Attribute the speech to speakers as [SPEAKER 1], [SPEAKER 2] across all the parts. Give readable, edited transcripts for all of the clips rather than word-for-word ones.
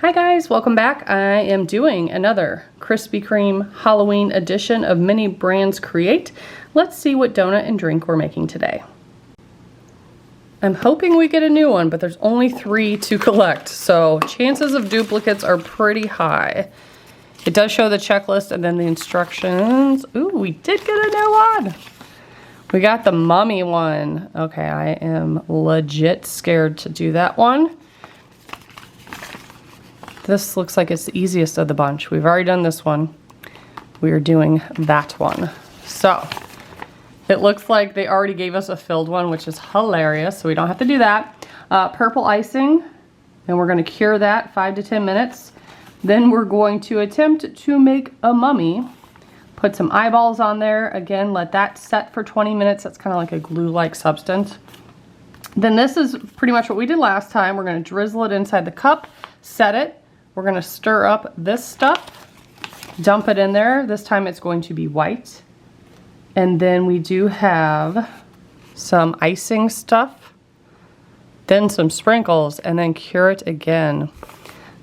[SPEAKER 1] Hi guys, welcome back. I am doing another Krispy Kreme Halloween edition of Mini Brands Create. Let's see what donut and drink we're making today. I'm hoping we get a new one, but there's only 3 to collect, so chances of duplicates are pretty high. It does show the checklist and then the instructions. Ooh, we did get a new one. We got the mummy one. Okay, I am legit scared to do that one. This looks like it's the easiest of the bunch. We've already done this one. We are doing that one. So, it looks like they already gave us a filled one, which is hilarious, so we don't have to do that. Purple icing, and we're gonna cure that 5 to 10 minutes. Then we're going to attempt to make a mummy. Put some eyeballs on there. Again, let that set for 20 minutes. That's kind of like a glue-like substance. Then this is pretty much what we did last time. We're gonna drizzle it inside the cup, set it. We're gonna stir up this stuff, dump it in there. This time it's going to be white. And then we do have some icing stuff, then some sprinkles, and then cure it again.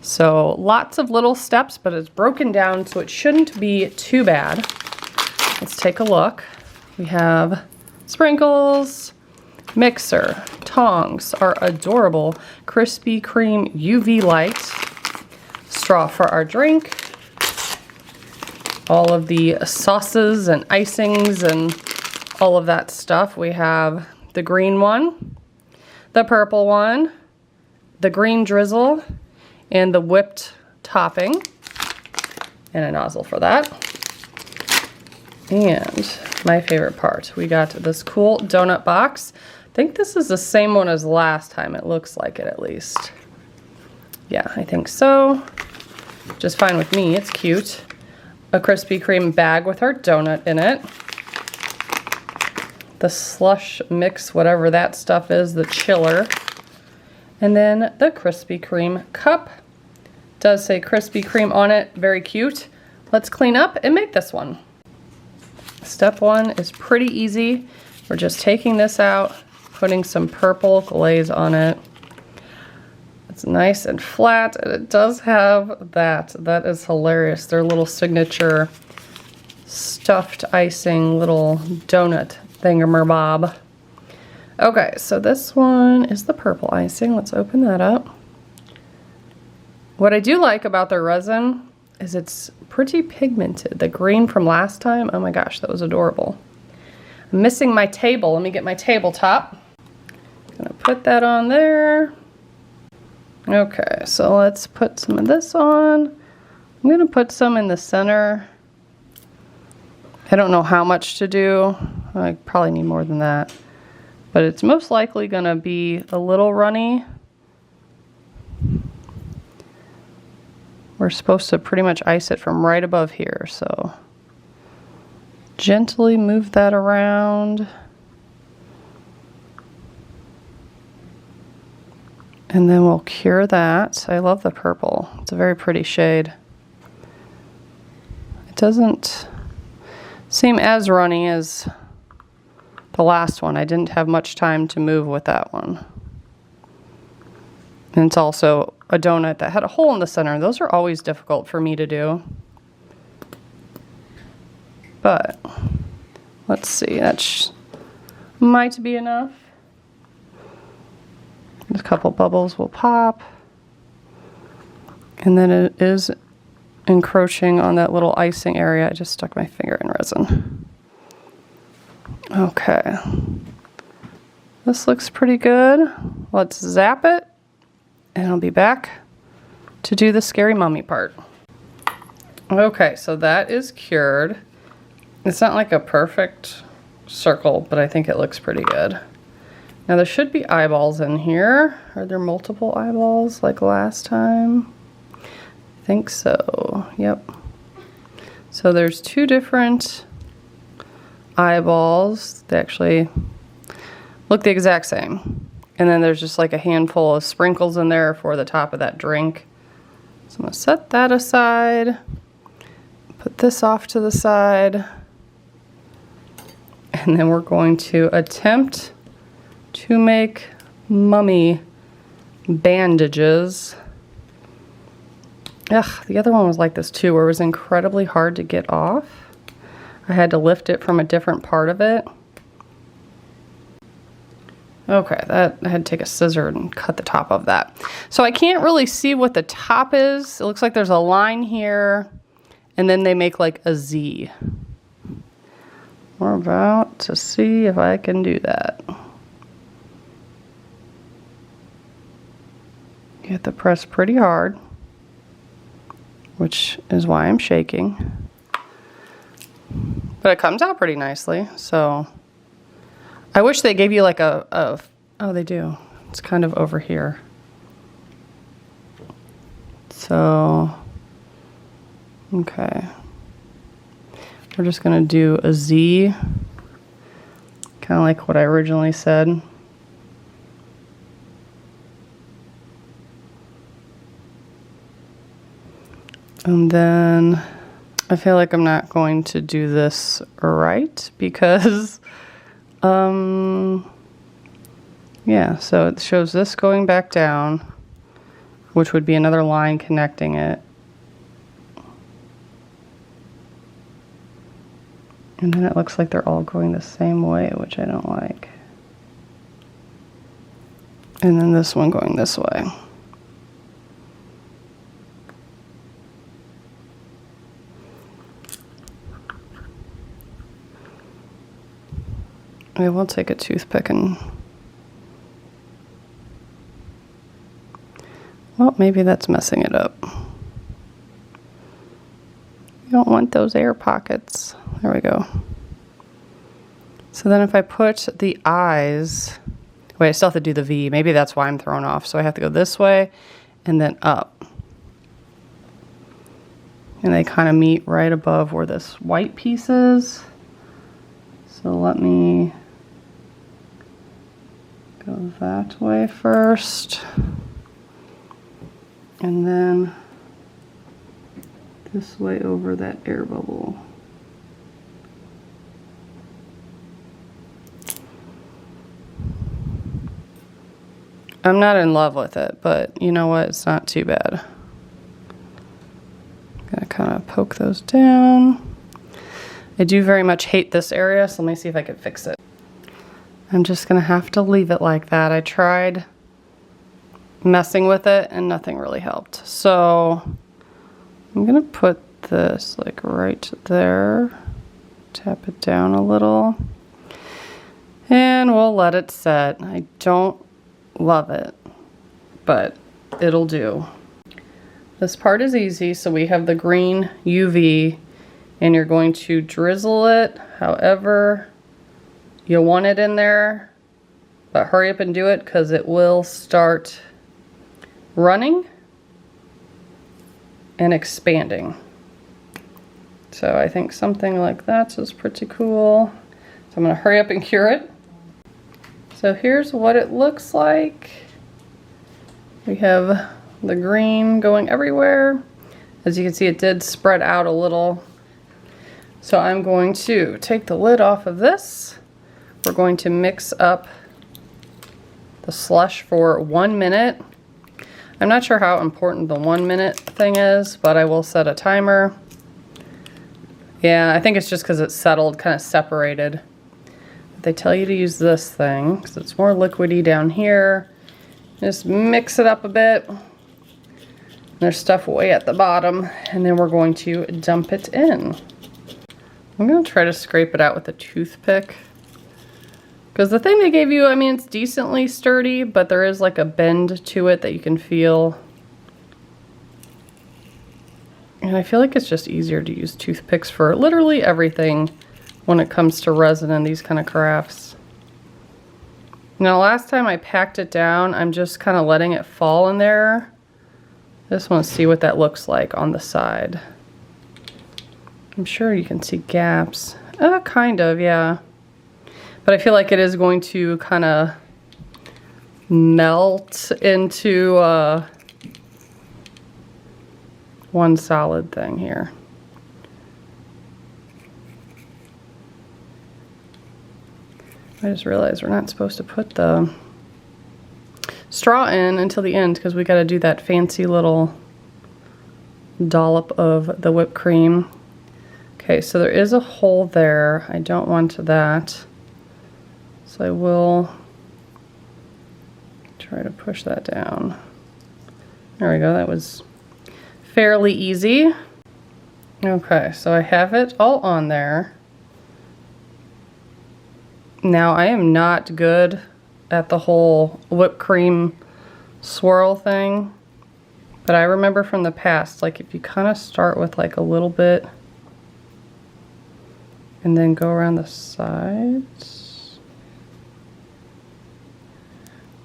[SPEAKER 1] So lots of little steps, but it's broken down so it shouldn't be too bad. Let's take a look. We have sprinkles, mixer, tongs, our adorable Krispy Kreme UV light, straw for our drink, all of the sauces and icings and all of that stuff. We have the green one, the purple one, the green drizzle, and the whipped topping, and a nozzle for that. And my favorite part, we got this cool donut box. I think this is the same one as last time. It looks like it, at least. Yeah, I think so. Just fine with me, it's cute. A Krispy Kreme bag with our donut in it. The slush mix, whatever that stuff is, the chiller. And then the Krispy Kreme cup. Does say Krispy Kreme on it, very cute. Let's clean up and make this one. Step 1 is pretty easy. We're just taking this out, putting some purple glaze on it. It's nice and flat, and it does have that. That is hilarious. Their little signature stuffed icing little donut thingamabob. Okay, so this one is the purple icing. Let's open that up. What I do like about their resin is it's pretty pigmented. The green from last time, oh my gosh, that was adorable. I'm missing my table. Let me get my tabletop. Gonna put that on there. Okay, so let's put some of this on. I'm gonna put some in the center. I don't know how much to do. I probably need more than that. But it's most likely gonna be a little runny. We're supposed to pretty much ice it from right above here, so gently move that around. And then we'll cure that. I love the purple. It's a very pretty shade. It doesn't seem as runny as the last one. I didn't have much time to move with that one. And it's also a donut that had a hole in the center. Those are always difficult for me to do. But let's see, that might be enough. A couple bubbles will pop. And then it is encroaching on that little icing area. I just stuck my finger in resin. Okay. This looks pretty good. Let's zap it. And I'll be back to do the scary mummy part. Okay, so that is cured. It's not like a perfect circle, but I think it looks pretty good. Now there should be eyeballs in here. Are there multiple eyeballs like last time? I think so, yep. So there's 2 different eyeballs. They actually look the exact same. And then there's just like a handful of sprinkles in there for the top of that drink. So I'm gonna set that aside. Put this off to the side. And then we're going to attempt to make mummy bandages. Ugh, the other one was like this too, where it was incredibly hard to get off. I had to lift it from a different part of it. Okay, I had to take a scissor and cut the top of that. So I can't really see what the top is. It looks like there's a line here, and then they make like a Z. We're about to see if I can do that. You have to press pretty hard, which is why I'm shaking. But it comes out pretty nicely, so I wish they gave you like oh, they do. It's kind of over here. So, okay. We're just gonna do a Z, kind of like what I originally said. And then I feel like I'm not going to do this right because, yeah, so it shows this going back down, which would be another line connecting it. And then it looks like they're all going the same way, which I don't like. And then this one going this way. I will take a toothpick and, well, maybe that's messing it up. You don't want those air pockets. There we go. So then if I put the eyes, wait, I still have to do the V. Maybe that's why I'm thrown off. So I have to go this way and then up. And they kind of meet right above where this white piece is. So let me go that way first, and then this way over that air bubble. I'm not in love with it, but you know what? It's not too bad. I'm gonna kind of poke those down. I do very much hate this area, so let me see if I can fix it. I'm just gonna have to leave it like that. I tried messing with it and nothing really helped. So I'm gonna put this like right there, tap it down a little, and we'll let it set. I don't love it, but it'll do. This part is easy, so we have the green UV, and you're going to drizzle it however you want it in there, but hurry up and do it because it will start running and expanding. So I think something like that is pretty cool. So I'm gonna hurry up and cure it. So here's what it looks like. We have the green going everywhere. As you can see, it did spread out a little. So I'm going to take the lid off of this. We're going to mix up the slush for 1 minute. I'm not sure how important the 1 minute thing is, but I will set a timer. Yeah, I think it's just because it's settled, kind of separated. They tell you to use this thing because it's more liquidy down here. Just mix it up a bit. There's stuff way at the bottom, and then we're going to dump it in. I'm gonna try to scrape it out with a toothpick. Because the thing they gave you, I mean, it's decently sturdy, but there is like a bend to it that you can feel. And I feel like it's just easier to use toothpicks for literally everything when it comes to resin and these kind of crafts. Now, last time I packed it down, I'm just kind of letting it fall in there. I just want to see what that looks like on the side. I'm sure you can see gaps. Kind of, yeah. But I feel like it is going to kind of melt into one solid thing here. I just realized we're not supposed to put the straw in until the end because we got to do that fancy little dollop of the whipped cream. Okay, so there is a hole there. I don't want that. So I will try to push that down. There we go, that was fairly easy. Okay, so I have it all on there. Now I am not good at the whole whipped cream swirl thing, but I remember from the past, like if you kind of start with like a little bit and then go around the sides,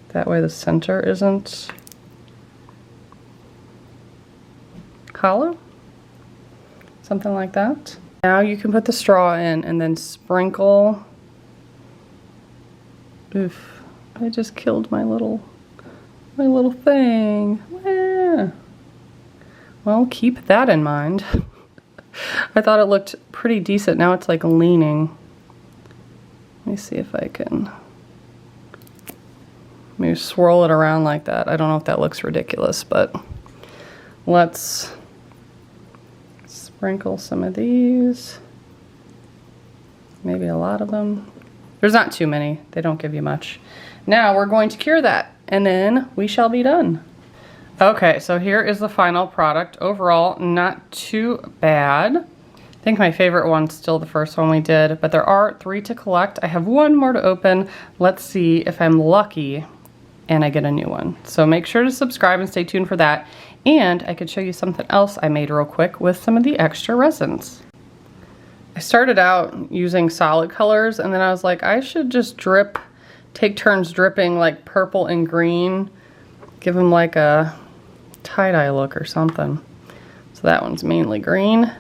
[SPEAKER 1] that way the center isn't hollow, something like that. Now you can put the straw in and then sprinkle. Oof, I just killed my little thing. Yeah. Well, keep that in mind. I thought it looked pretty decent. Now it's like leaning. Let me see if I can maybe swirl it around like that. I don't know if that looks ridiculous, but let's sprinkle some of these. Maybe a lot of them. There's not too many. They don't give you much. Now we're going to cure that, and then we shall be done. Okay, so here is the final product. Overall, not too bad. I think my favorite one's still the first one we did, but there are 3 to collect. I have 1 more to open. Let's see if I'm lucky and I get a new one. So make sure to subscribe and stay tuned for that. And I could show you something else I made real quick with some of the extra resins. I started out using solid colors, and then I was like, I should just take turns dripping like purple and green, give them like a tie-dye look or something. So that one's mainly green.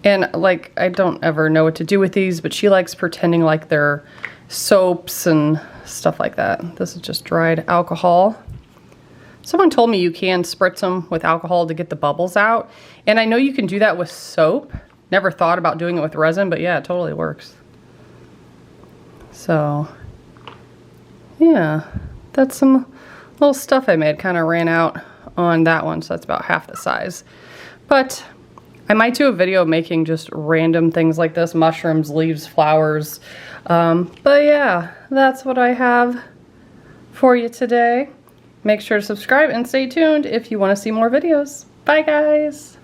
[SPEAKER 1] And like, I don't ever know what to do with these, but she likes pretending like they're soaps and stuff like that. This is just dried alcohol. Someone told me you can spritz them with alcohol to get the bubbles out. And I know you can do that with soap. Never thought about doing it with resin, but yeah, it totally works. So, yeah, that's some little stuff I made. Kind of ran out on that one, so that's about half the size. But I might do a video making just random things like this, mushrooms, leaves, flowers. But yeah, that's what I have for you today. Make sure to subscribe and stay tuned if you want to see more videos. Bye guys!